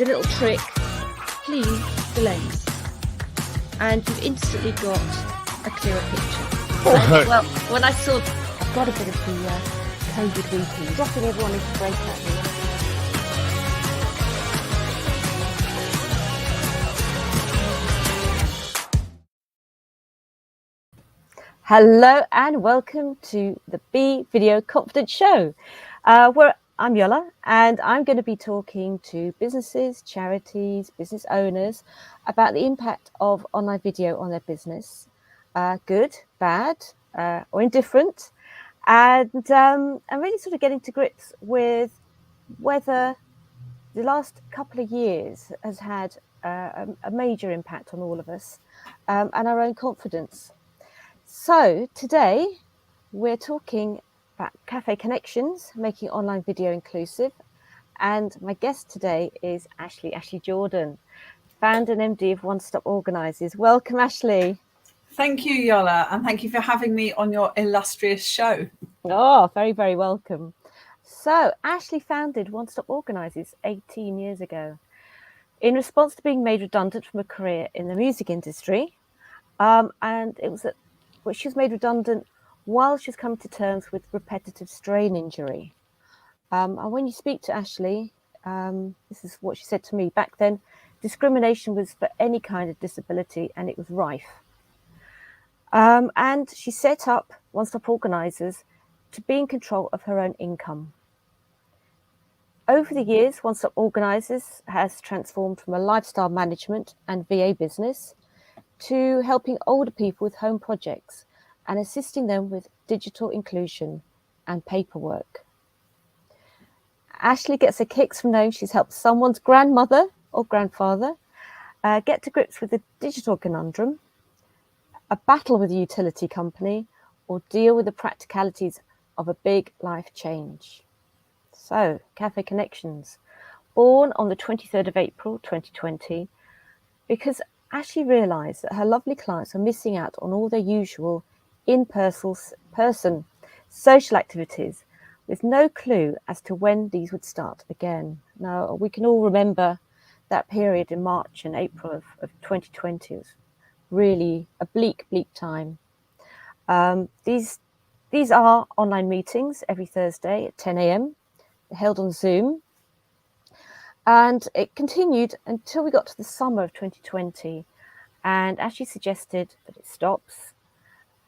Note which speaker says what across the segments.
Speaker 1: a little trick, clean the lens, and you've instantly got a clearer picture. And, well, when I saw, I've got a bit of the COVID weeping, dropping everyone into breakout rooms. Hello and welcome to the Be Video Confident Show, where I'm Yola and I'm going to be talking to businesses, charities, business owners about the impact of online video on their business, good, bad, or indifferent, and really sort of getting to grips with whether the last couple of years has had a major impact on all of us and our own confidence. So today we're talking about Cafe Connections, making online video inclusive. And my guest today is Ashley Jordan, founder and MD of One Stop Organisers. Welcome, Ashley.
Speaker 2: Thank you, Yola, and thank you for having me on your illustrious show.
Speaker 1: Oh, very, very welcome. So Ashley founded One Stop Organisers 18 years ago in response to being made redundant from a career in the music industry. And it was she was made redundant while she was coming to terms with repetitive strain injury. And when you speak to Ashley, this is what she said to me. Back then, discrimination was for any kind of disability and it was rife. And she set up One Stop Organisers to be in control of her own income. Over the years, One Stop Organisers has transformed from a lifestyle management and VA business to helping older people with home projects and assisting them with digital inclusion and paperwork. Ashley gets her kicks from knowing she's helped someone's grandmother or grandfather get to grips with the digital conundrum, a battle with a utility company, or deal with the practicalities of a big life change. So, Cafe Connections, born on the 23rd of April 2020, because Ashley realised that her lovely clients are missing out on all their usual in-person social activities with no clue as to when these would start again. Now, we can all remember that period in March and April of 2020. It was really a bleak time. These are online meetings every Thursday at 10 a.m. held on Zoom. And it continued until we got to the summer of 2020. And Ashley suggested that it stops.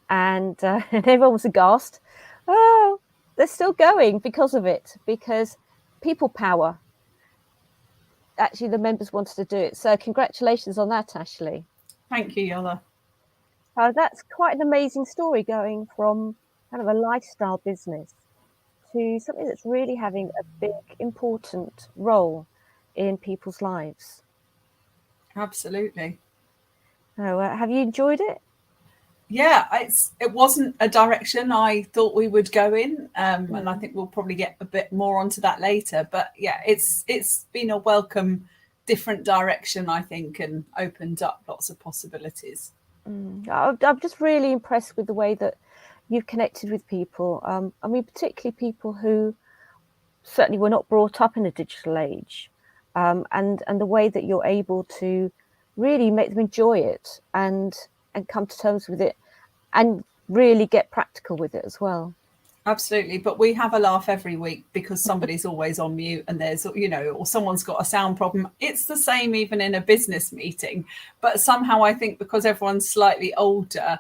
Speaker 1: And everyone was aghast. Oh, they're still going because of it, because people power. Actually, the members wanted to do it. So congratulations on that, Ashley.
Speaker 2: Thank you, Yola.
Speaker 1: That's quite an amazing story, going from kind of a lifestyle business to something that's really having a big, important role in people's lives.
Speaker 2: Absolutely.
Speaker 1: So, have you enjoyed it?
Speaker 2: Yeah, it wasn't a direction I thought we would go in, and I think we'll probably get a bit more onto that later. But yeah, it's been a welcome, different direction, I think, and opened up lots of possibilities.
Speaker 1: I'm just really impressed with the way that you've connected with people. I mean, particularly people who certainly were not brought up in a digital age, and the way that you're able to really make them enjoy it and come to terms with it and really get practical with it as well.
Speaker 2: Absolutely. But we have a laugh every week because somebody's always on mute and there's, or someone's got a sound problem. It's the same even in a business meeting. But somehow I think because everyone's slightly older,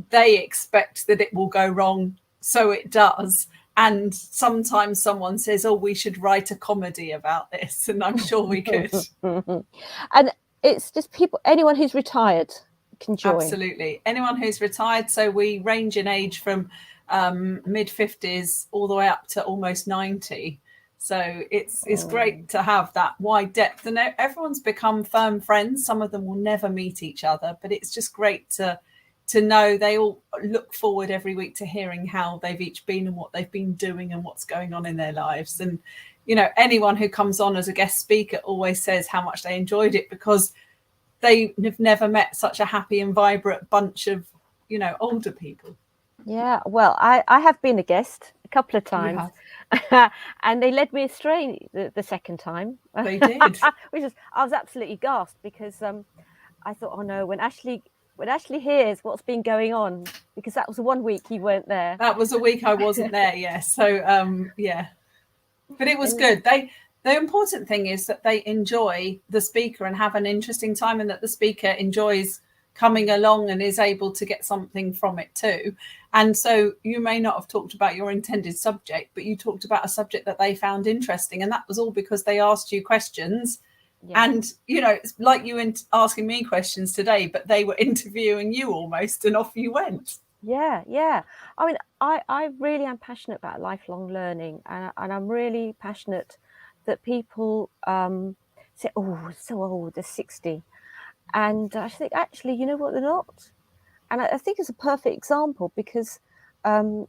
Speaker 2: they expect that it will go wrong. So it does. And sometimes someone says, oh, we should write a comedy about this. And I'm sure we could.
Speaker 1: And it's just anyone who's retired can join.
Speaker 2: Absolutely. Anyone who's retired. So we range in age from mid-50s all the way up to almost 90. So it's great to have that wide depth. And everyone's become firm friends. Some of them will never meet each other. But it's just great to know they all look forward every week to hearing how they've each been and what they've been doing and what's going on in their lives. And anyone who comes on as a guest speaker always says how much they enjoyed it because they have never met such a happy and vibrant bunch of, older people.
Speaker 1: Yeah, well, I have been a guest a couple of times. And they led me astray the second time.
Speaker 2: They did.
Speaker 1: Which is, I was absolutely gasped because I thought, oh no, when Ashley hears what's been going on, because that was the 1 week you weren't there.
Speaker 2: That was a week I wasn't there, yes. So yeah. But it was good. The important thing is that they enjoy the speaker and have an interesting time, and that the speaker enjoys coming along and is able to get something from it too. And so you may not have talked about your intended subject, but you talked about a subject that they found interesting, and that was all because they asked you questions. Yeah. And it's like you asking me questions today, but they were interviewing you almost, and off you went.
Speaker 1: Yeah. I mean, I really am passionate about lifelong learning, and I'm really passionate that people say, oh, it's so old, they're 60. And I think, actually, you know what, they're not. And I think it's a perfect example because it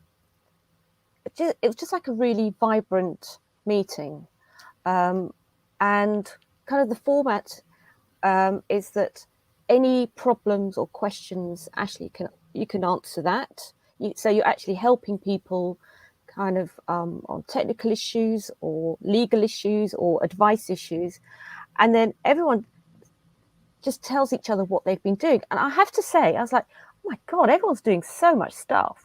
Speaker 1: was just like a really vibrant meeting. And kind of the format is that any problems or questions, Ashley, you can answer that. So you're actually helping people kind of on technical issues or legal issues or advice issues. And then everyone just tells each other what they've been doing. And I have to say, I was like, oh my God, everyone's doing so much stuff.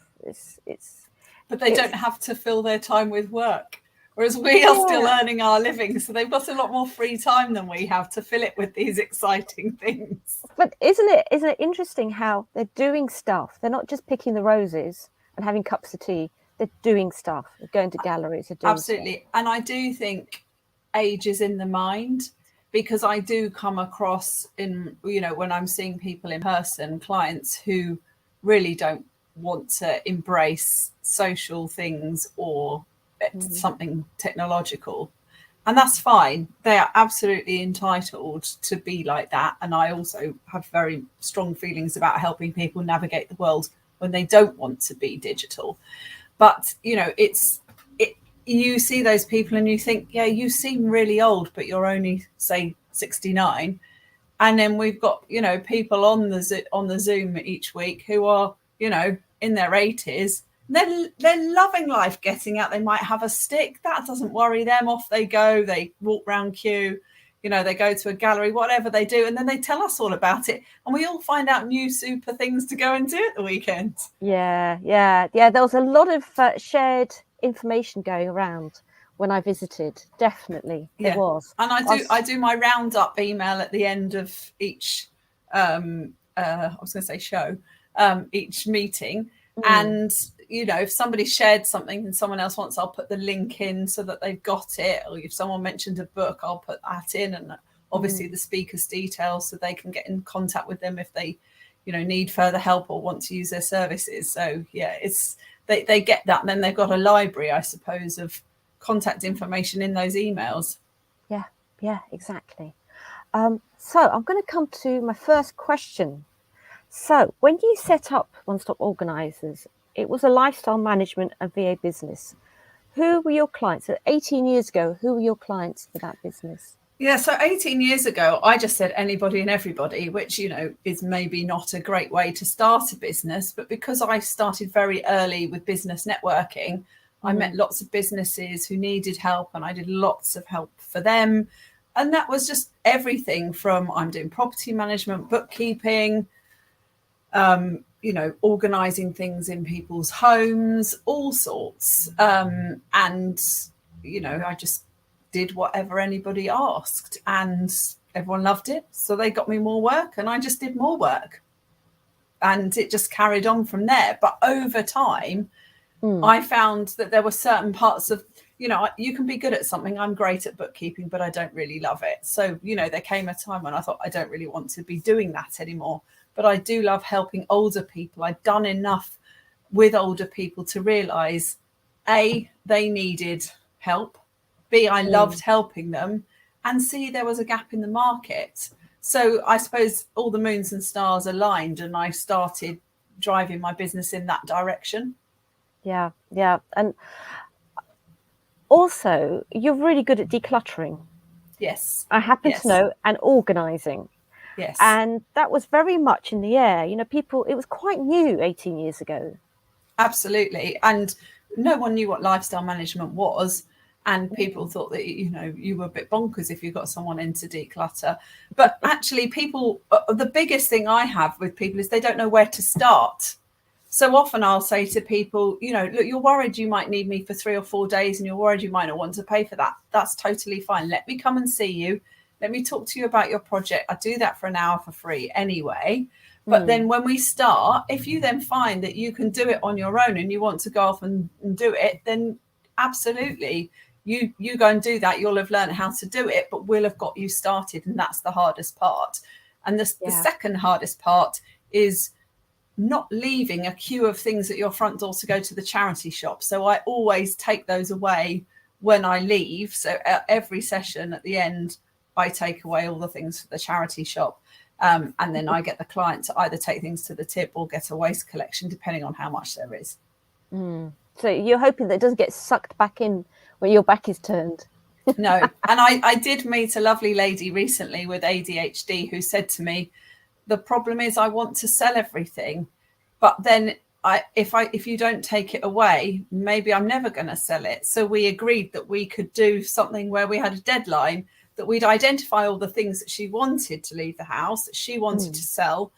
Speaker 2: But they don't have to fill their time with work. Whereas we are still earning our living. So they've got a lot more free time than we have to fill it with these exciting things.
Speaker 1: But isn't it interesting how they're doing stuff? They're not just picking the roses and having cups of tea. They're doing stuff. They're going to galleries. They're doing
Speaker 2: Absolutely.
Speaker 1: stuff.
Speaker 2: And I do think age is in the mind, because I do come across when I'm seeing people in person, clients who really don't want to embrace social things or something technological. And that's fine. They are absolutely entitled to be like that. And I also have very strong feelings about helping people navigate the world when they don't want to be digital. But, you see those people and you think, yeah, you seem really old, but you're only, say, 69. And then we've got, people on the Zoom each week who are, in their 80s. They're loving life, getting out. They might have a stick. That doesn't worry them. Off they go. They walk round Kew. They go to a gallery, whatever they do. And then they tell us all about it. And we all find out new super things to go and do at the weekend.
Speaker 1: Yeah. There was a lot of shared information going around when I visited. Definitely, there was.
Speaker 2: And I do my roundup email at the end of each, show, each meeting. And if somebody shared something and someone else wants, I'll put the link in so that they've got it. Or if someone mentioned a book, I'll put that in, and obviously the speaker's details so they can get in contact with them if they, need further help or want to use their services. So yeah, they get that, and then they've got a library, I suppose, of contact information in those emails.
Speaker 1: Yeah, exactly. So I'm going to come to my first question. So when you set up One Stop Organisers, it was a lifestyle management and VA business. Who were your clients? 18 years ago, who were your clients for that business?
Speaker 2: Yeah, so 18 years ago, I just said anybody and everybody, which, is maybe not a great way to start a business. But because I started very early with business networking, I met lots of businesses who needed help, and I did lots of help for them. And that was just everything from I'm doing property management, bookkeeping, organising things in people's homes, all sorts. And, I just did whatever anybody asked, and everyone loved it. So they got me more work, and I just did more work. And it just carried on from there. But over time, I found that there were certain parts of, you can be good at something. I'm great at bookkeeping, but I don't really love it. So, there came a time when I thought I don't really want to be doing that anymore. But I do love helping older people. I'd done enough with older people to realise, A, they needed help. B, I loved helping them. And C, there was a gap in the market. So I suppose all the moons and stars aligned, and I started driving my business in that direction.
Speaker 1: Yeah. And also, you're really good at decluttering.
Speaker 2: Yes.
Speaker 1: I happen to know, and organising.
Speaker 2: Yes.
Speaker 1: And that was very much in the air. People, it was quite new 18 years ago.
Speaker 2: Absolutely. And no one knew what lifestyle management was. And people thought that, you know, you were a bit bonkers if you got someone in to declutter. But actually, people, the biggest thing I have with people is they don't know where to start. So often I'll say to people, you know, look, you're worried you might need me for 3 or 4 days and you're worried you might not want to pay for that. That's totally fine. Let me come and see you. Let me talk to you about your project. I do that for an hour for free anyway. But then when we start, if you then find that you can do it on your own and you want to go off and do it, then absolutely. You go and do that. You'll have learned how to do it, but we'll have got you started. And that's the hardest part. And the second hardest part is not leaving a queue of things at your front door to go to the charity shop. So I always take those away when I leave. So every session at the end, I take away all the things for the charity shop. And then I get the client to either take things to the tip or get a waste collection, depending on how much there is.
Speaker 1: So you're hoping that it doesn't get sucked back in when your back is turned.
Speaker 2: No. And I did meet a lovely lady recently with ADHD who said to me, the problem is I want to sell everything, but then if you don't take it away, maybe I'm never going to sell it. So we agreed that we could do something where we had a deadline, that we'd identify all the things that she wanted to leave the house, that she wanted to sell.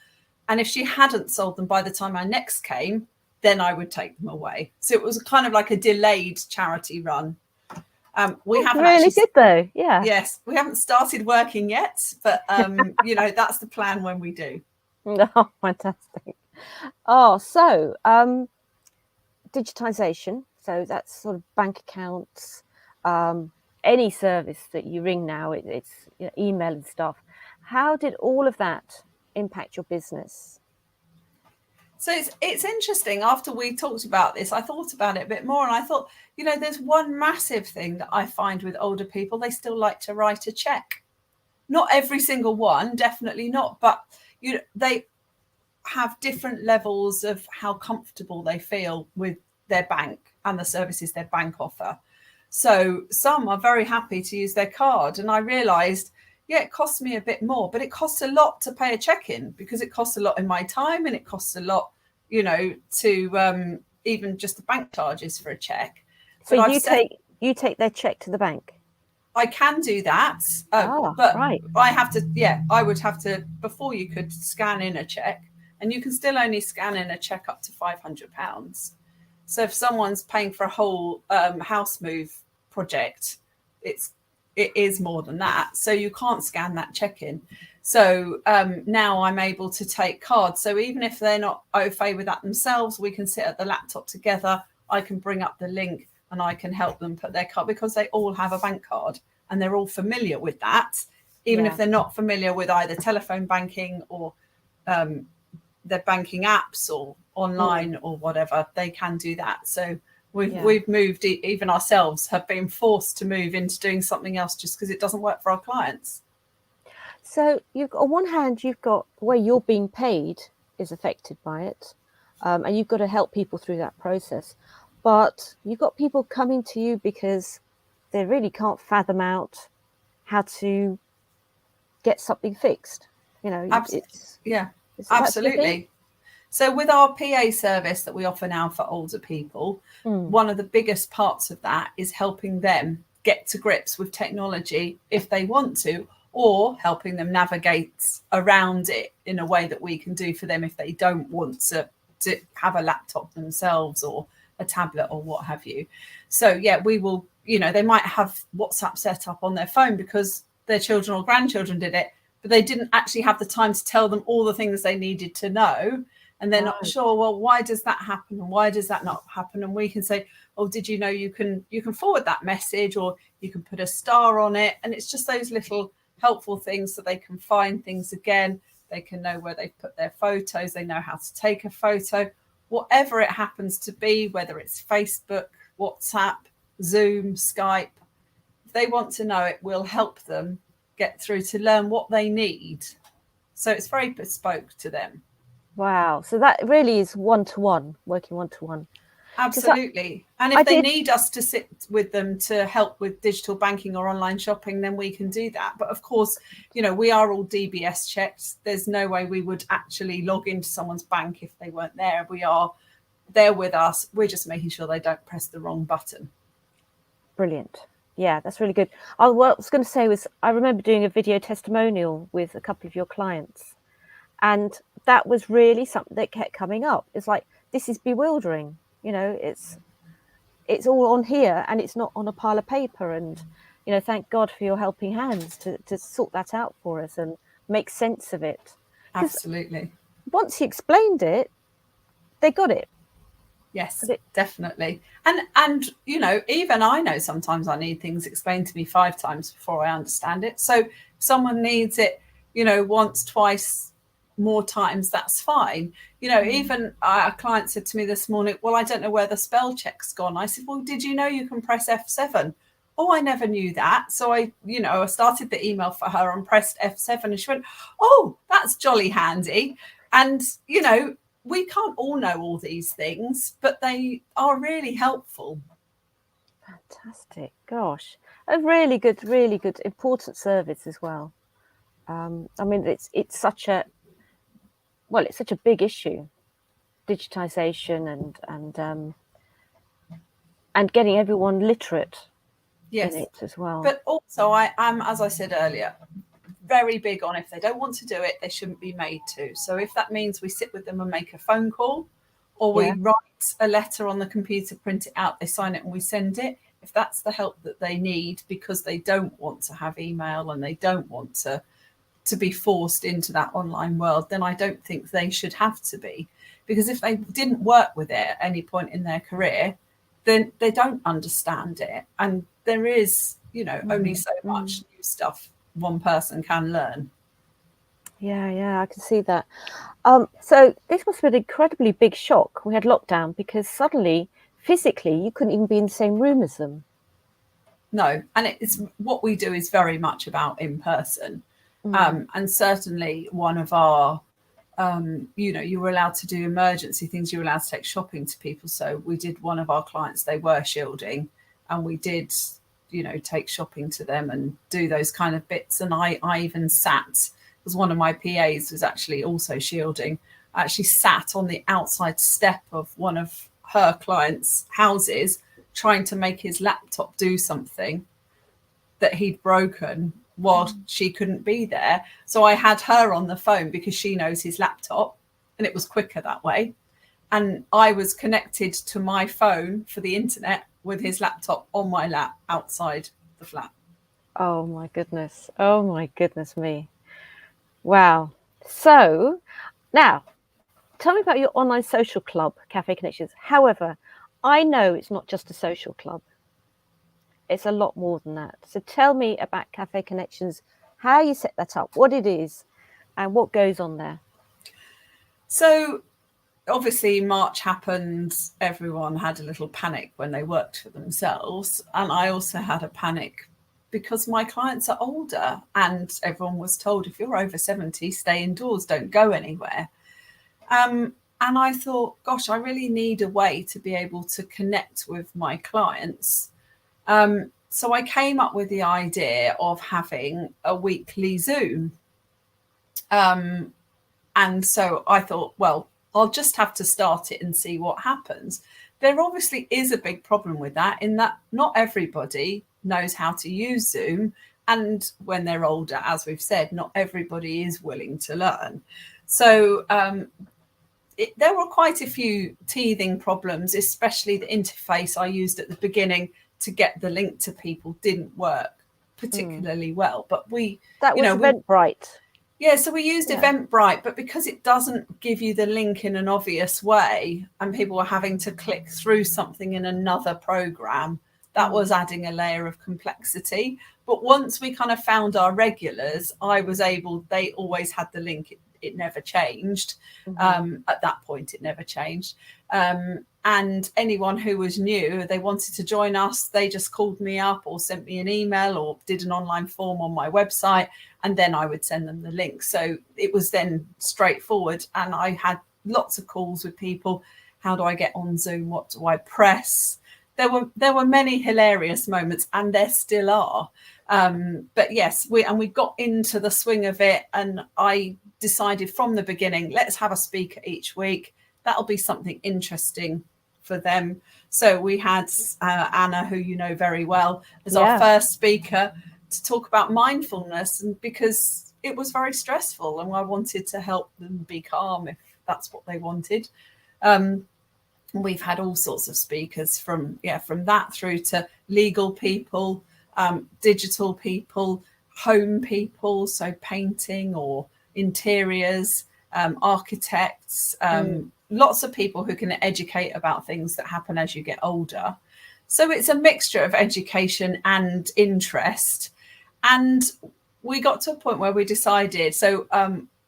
Speaker 2: And if she hadn't sold them by the time I next came, then I would take them away. So it was kind of like a delayed charity run. We haven't
Speaker 1: really
Speaker 2: actually,
Speaker 1: good though. Yeah.
Speaker 2: Yes, we haven't started working yet, but you know, that's the plan when we do.
Speaker 1: Oh, fantastic. Oh, so digitization. So that's sort of bank accounts, any service that you ring now, it's email and stuff. How did all of that impact your business?
Speaker 2: So it's interesting. After we talked about this, I thought about it a bit more, and I thought, you know, there's one massive thing that I find with older people: they still like to write a check. Not every single one, definitely not, but you know, they have different levels of how comfortable they feel with their bank and the services their bank offer. So some are very happy to use their card, and I realised, yeah, it costs me a bit more, but it costs a lot to pay a check-in because it costs a lot in my time, and it costs a lot, you know, to even just the bank charges for a check.
Speaker 1: So you take their check to the bank?
Speaker 2: I can do that, but
Speaker 1: right.
Speaker 2: I have to, I would have to, before you could scan in a check, and you can still only scan in a check up to £500. So if someone's paying for a whole house move project, it is more than that. So you can't scan that check in. So now I'm able to take cards. So even if they're not au fait with that themselves, we can sit at the laptop together. I can bring up the link and I can help them put their card, because they all have a bank card and they're all familiar with that. Even if they're not familiar with either telephone banking or their banking apps or online or whatever, they can do that. So we've moved, even ourselves have been forced to move into doing something else just because it doesn't work for our clients.
Speaker 1: So you've on one hand, you've got the way you're being paid is affected by it, and you've got to help people through that process. But you've got people coming to you because they really can't fathom out how to get something fixed. You know,
Speaker 2: absolutely. So with our PA service that we offer now for older people, one of the biggest parts of that is helping them get to grips with technology if they want to, or helping them navigate around it in a way that we can do for them if they don't want to have a laptop themselves or a tablet or what have you. So we will, you know, they might have WhatsApp set up on their phone because their children or grandchildren did it, but they didn't actually have the time to tell them all the things they needed to know. And they're not sure, well, why does that happen? And why does that not happen? And we can say, oh, did you know you can forward that message, or you can put a star on it? And it's just those little helpful things so they can find things again. They can know where they've put their photos. They know how to take a photo, whatever it happens to be, whether it's Facebook, WhatsApp, Zoom, Skype. If they want to know it, we'll help them get through to learn what they need. So it's very bespoke to them.
Speaker 1: Wow. So that really is one-to-one, working one-to-one.
Speaker 2: Absolutely. And if they need us to sit with them to help with digital banking or online shopping, then we can do that. But of course, you know, we are all DBS checked. There's no way we would actually log into someone's bank if they weren't there. We are they're with us. We're just making sure they don't press the wrong button.
Speaker 1: Brilliant. Yeah, that's really good. What I was going to say was, I remember doing a video testimonial with a couple of your clients, and that was really something that kept coming up. It's like, this is bewildering. You know, it's all on here and it's not on a pile of paper. And, you know, thank God for your helping hands to sort that out for us and make sense of it.
Speaker 2: Absolutely.
Speaker 1: Once you explained it, they got it.
Speaker 2: Yes, definitely. And you know, even I know sometimes I need things explained to me 5 times before I understand it. So if someone needs it, you know, once, twice, more times, that's fine. You know, even a client said to me this morning, well, I don't know where the spell check's gone. I said, well, did you know you can press F7? Oh, I never knew that. So I started the email for her and pressed F7, and she went, oh, that's jolly handy. And, you know, we can't all know all these things, but they are really helpful.
Speaker 1: Fantastic. Gosh, a really good, important service as well. I mean, it's such a big issue, digitization and getting everyone literate in it as well.
Speaker 2: But also, I am, as I said earlier, very big on, if they don't want to do it, they shouldn't be made to. So if that means we sit with them and make a phone call, or we write a letter on the computer, print it out, they sign it and we send it, if that's the help that they need because they don't want to have email and they don't want to be forced into that online world, then I don't think they should have to be. Because if they didn't work with it at any point in their career, then they don't understand it. And there is, you know, only so much new stuff one person can learn.
Speaker 1: Yeah, I can see that. So this must have been an incredibly big shock. We had lockdown because suddenly, physically, you couldn't even be in the same room as them.
Speaker 2: No, and it's what we do is very much about in person. And certainly one of our, you know, you were allowed to do emergency things. You were allowed to take shopping to people. So we did one of our clients, they were shielding, and we did, you know, take shopping to them and do those kind of bits. And I even sat, because one of my PAs was actually also shielding, I actually sat on the outside step of one of her clients' houses trying to make his laptop do something that he'd broken while she couldn't be there. So I had her on the phone because she knows his laptop, and it was quicker that way. And I was connected to my phone for the internet with his laptop on my lap outside the flat.
Speaker 1: Oh my goodness me. Wow. So now tell me about your online social club, Cafe Connections. However, I know it's not just a social club. It's a lot more than that. So tell me about Cafe Connections, how you set that up, what it is, and what goes on there.
Speaker 2: So obviously March happened, everyone had a little panic when they worked for themselves. And I also had a panic because my clients are older, and everyone was told, if you're over 70, stay indoors, don't go anywhere. And I thought, gosh, I really need a way to be able to connect with my clients. So I came up with the idea of having a weekly Zoom. And so I thought, well, I'll just have to start it and see what happens. There obviously is a big problem with that, in that not everybody knows how to use Zoom. And when they're older, as we've said, not everybody is willing to learn. So there were quite a few teething problems, especially the interface I used at the beginning to get the link to people didn't work particularly well. But
Speaker 1: that was Eventbrite.
Speaker 2: Yeah, so we used Eventbrite, but because it doesn't give you the link in an obvious way, and people were having to click through something in another program, that was adding a layer of complexity. But once we kind of found our regulars, they always had the link. It never changed. At that point, it never changed. And anyone who was new, they wanted to join us, they just called me up or sent me an email or did an online form on my website, and then I would send them the link. So it was then straightforward. And I had lots of calls with people. How do I get on Zoom? What do I press? There were many hilarious moments, and there still are. But yes, we got into the swing of it, and I decided from the beginning, let's have a speaker each week. that'll be something interesting for them. So we had Anna, who you know very well, as our first speaker to talk about mindfulness, and because it was very stressful and I wanted to help them be calm if that's what they wanted. We've had all sorts of speakers from that through to legal people, digital people, home people, so painting or interiors, architects, lots of people who can educate about things that happen as you get older. So it's a mixture of education and interest. And we got to a point where we decided, so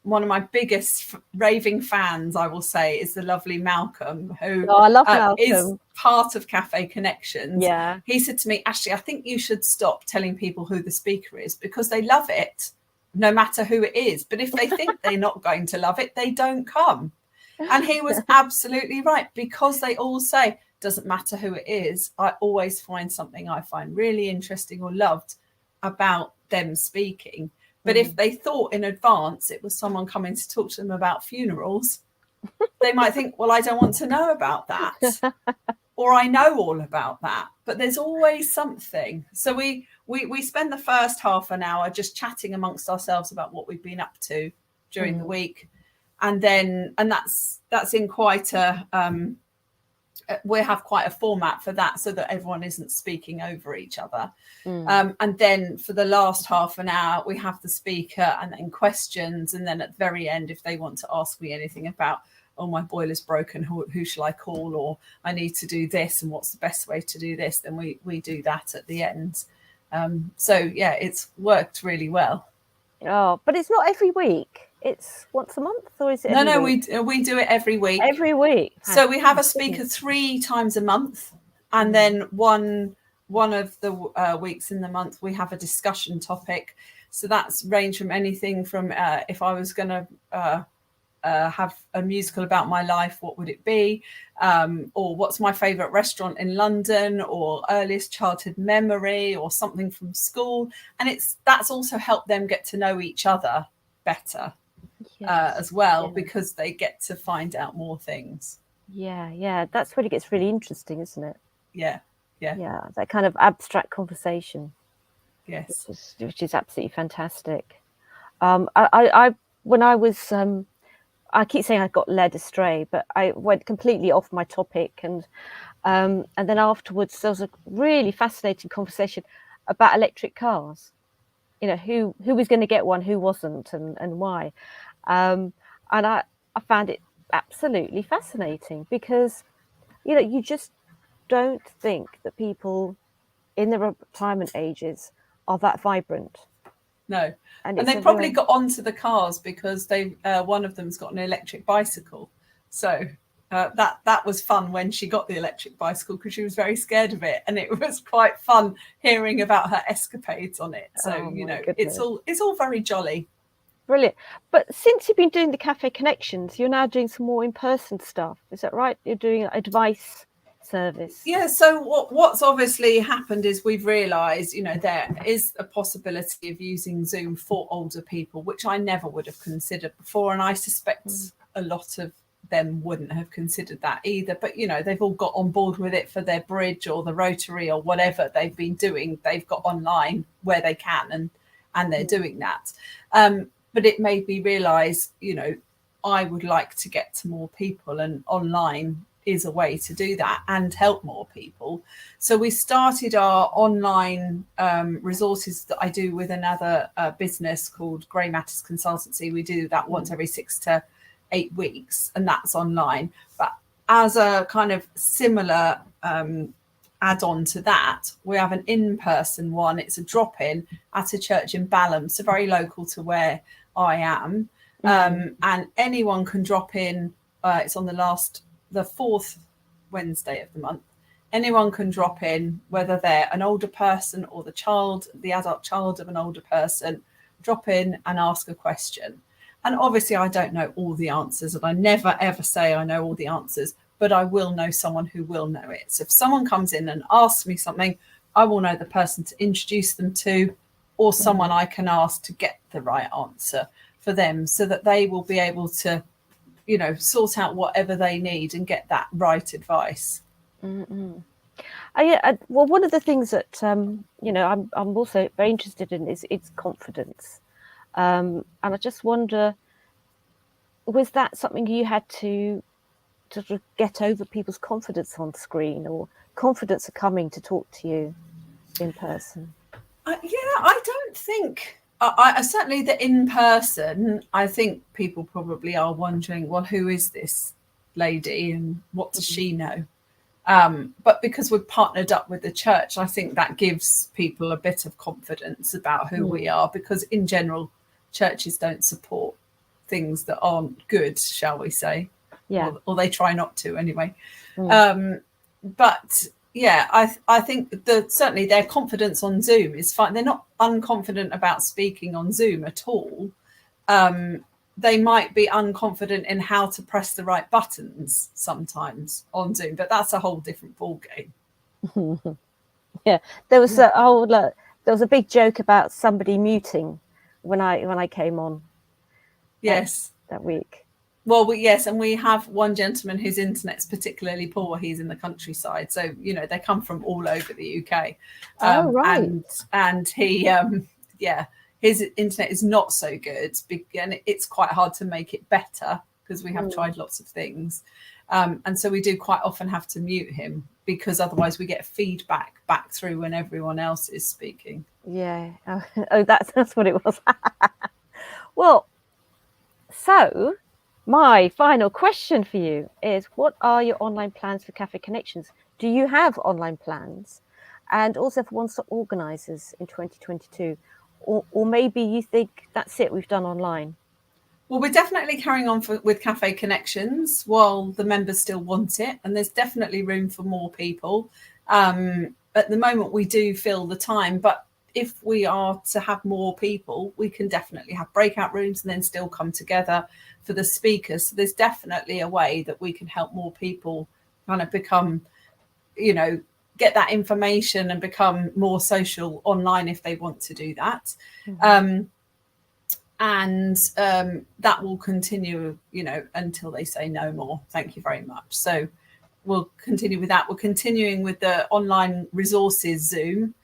Speaker 2: one of my biggest raving fans, I will say, is the lovely Malcolm, who
Speaker 1: I love Malcolm.
Speaker 2: Is part of Cafe Connections.
Speaker 1: Yeah.
Speaker 2: He said to me, Ashley, I think you should stop telling people who the speaker is, because they love it, no matter who it is. But if they think they're not going to love it, they don't come. And he was absolutely right, because they all say, doesn't matter who it is, I always find something I find really interesting or loved about them speaking. But if they thought in advance it was someone coming to talk to them about funerals, they might think, well, I don't want to know about that. Or I know all about that. But there's always something. So we spend the first half an hour just chatting amongst ourselves about what we've been up to during the week. And that's in quite a we have quite a format for that, so that everyone isn't speaking over each other. And then for the last half an hour, we have the speaker and then questions. And then at the very end, if they want to ask me anything about, oh, my boiler's broken, who shall I call? Or I need to do this, and what's the best way to do this? Then we do that at the end. So, yeah, it's worked really well.
Speaker 1: Oh, but it's not every week. It's once a month, or is it?
Speaker 2: No, we do it every week.
Speaker 1: Every week.
Speaker 2: So we have a speaker 3 times a month, and then one of the weeks in the month we have a discussion topic. So that's ranged from anything from if I was going to have a musical about my life, what would it be? Or what's my favourite restaurant in London, or earliest childhood memory, or something from school. And that's also helped them get to know each other better. As well, because they get to find out more things.
Speaker 1: Yeah, that's when it gets really interesting, isn't it?
Speaker 2: Yeah,
Speaker 1: that kind of abstract conversation.
Speaker 2: Yes,
Speaker 1: which is absolutely fantastic. I when I was I keep saying I got led astray, but I went completely off my topic, and then afterwards there was a really fascinating conversation about electric cars. You know, who was going to get one, who wasn't, and why. And I found it absolutely fascinating, because, you know, you just don't think that people in their retirement ages are that vibrant.
Speaker 2: No, and they probably got onto the cars because they one of them's got an electric bicycle. So that was fun when she got the electric bicycle, because she was very scared of it, and it was quite fun hearing about her escapades on it. So goodness. it's all very jolly.
Speaker 1: Brilliant. But since you've been doing the Cafe Connections, you're now doing some more in-person stuff. Is that right? You're doing advice service.
Speaker 2: Yeah. So what's obviously happened is we've realised, there is a possibility of using Zoom for older people, which I never would have considered before, and I suspect a lot of them wouldn't have considered that either. But they've all got on board with it for their bridge or the Rotary or whatever they've been doing. They've got online where they can, and they're doing that. But it made me realise, I would like to get to more people, and online is a way to do that and help more people. So we started our online resources that I do with another business called Grey Matters Consultancy. We do that once every 6 to 8 weeks, and that's online. But as a kind of similar add-on to that, we have an in-person one. It's a drop-in at a church in Balham, so very local to where I am. And anyone can drop in. It's on the 4th Wednesday of the month. Anyone can drop in, whether they're an older person or the adult child of an older person, drop in and ask a question. And obviously I don't know all the answers, and I never ever say I know all the answers, but I will know someone who will know it. So if someone comes in and asks me something, I will know the person to introduce them to, or someone I can ask to get the right answer for them, so that they will be able to, sort out whatever they need and get that right advice.
Speaker 1: Well, one of the things that I'm also very interested in is confidence, and I just wonder, was that something you had to sort of get over, people's confidence on screen, or confidence of coming to talk to you in person?
Speaker 2: I don't think. I certainly the in person. I think people probably are wondering, well, who is this lady and what does she know? But because we've partnered up with the church, I think that gives people a bit of confidence about who we are, because in general, churches don't support things that aren't good, shall we say.
Speaker 1: Yeah.
Speaker 2: Or they try not to anyway. But yeah, I think that certainly their confidence on Zoom is fine. They're not unconfident about speaking on Zoom at all. They might be unconfident in how to press the right buttons sometimes on Zoom, but that's a whole different ballgame.
Speaker 1: Yeah, there was a big joke about somebody muting when I came on.
Speaker 2: Yes,
Speaker 1: that week.
Speaker 2: Well, yes, and we have one gentleman whose internet's particularly poor. He's in the countryside, so they come from all over the UK.
Speaker 1: Right.
Speaker 2: And he, his internet is not so good, and it's quite hard to make it better because we have tried lots of things, and so we do quite often have to mute him because otherwise we get feedback back through when everyone else is speaking.
Speaker 1: Yeah. Oh, that's what it was. Well, so my final question for you is, what are your online plans for Cafe Connections? Do you have online plans? And also for One Stop Organisers in 2022? Or maybe you think that's it, we've done online?
Speaker 2: Well, we're definitely carrying on with Cafe Connections while the members still want it. And there's definitely room for more people. At the moment, we do fill the time. But if we are to have more people, we can definitely have breakout rooms and then still come together for the speakers. So there's definitely a way that we can help more people kind of become, get that information and become more social online if they want to do that. And that will continue, until they say no more. Thank you very much. So we'll continue with that. We're continuing with the online resources Zoom.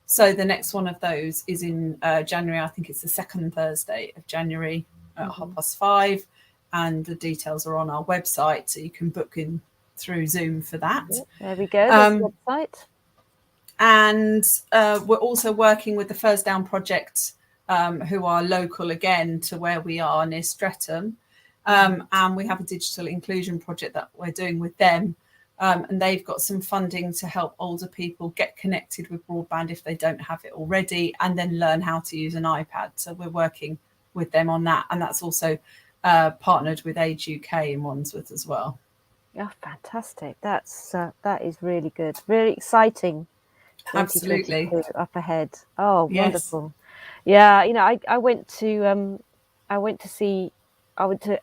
Speaker 2: So the next one of those is in January. I think it's the second Thursday of January at 5:30. And the details are on our website, so you can book in through Zoom for that.
Speaker 1: There we go, there's the website.
Speaker 2: And we're also working with the First Down Project, who are local again to where we are near Streatham. And we have a digital inclusion project that we're doing with them. And they've got some funding to help older people get connected with broadband if they don't have it already, and then learn how to use an iPad. So we're working with them on that. And that's also partnered with Age UK in Wandsworth as well.
Speaker 1: Oh, fantastic. That is really good. Really exciting.
Speaker 2: Absolutely.
Speaker 1: Up ahead. Oh, wonderful. Yes. Yeah, I went to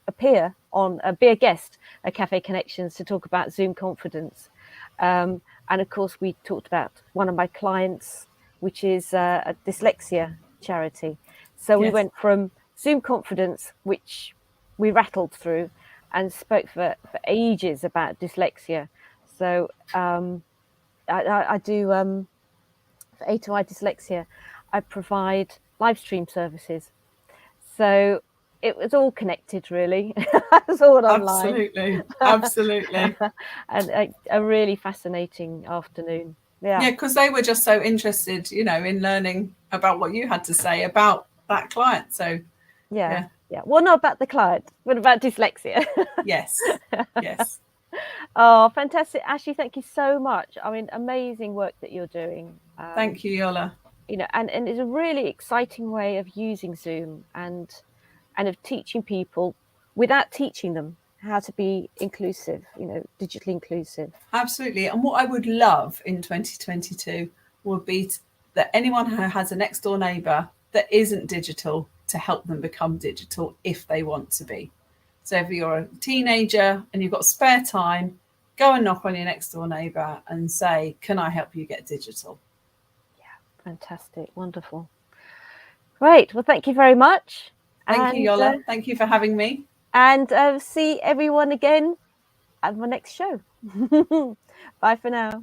Speaker 1: appear on be a guest at Cafe Connections to talk about Zoom confidence. And of course we talked about one of my clients, which is a dyslexia charity. So we went from Zoom confidence, which we rattled through, and spoke for ages about dyslexia. So I do for A2I dyslexia, I provide live stream services. So it was all connected, really. It was all online.
Speaker 2: Absolutely.
Speaker 1: And a really fascinating afternoon.
Speaker 2: Yeah, because they were just so interested, in learning about what you had to say about that client. So
Speaker 1: yeah. Well, not about the client, but about dyslexia.
Speaker 2: Yes.
Speaker 1: Oh, fantastic. Ashley, thank you so much. I mean, amazing work that you're doing.
Speaker 2: Thank you, Yola.
Speaker 1: And it's a really exciting way of using Zoom and of teaching people without teaching them how to be inclusive, digitally inclusive.
Speaker 2: Absolutely. And what I would love in 2022 would be that anyone who has a next door neighbour that isn't digital, to help them become digital if they want to be. So if you're a teenager and you've got spare time, go and knock on your next door neighbour and say, can I help you get digital?
Speaker 1: Yeah, fantastic. Wonderful. Great. Well, thank you very much.
Speaker 2: Thank you, Yola. Thank you for having me.
Speaker 1: And see everyone again at my next show. Bye for now.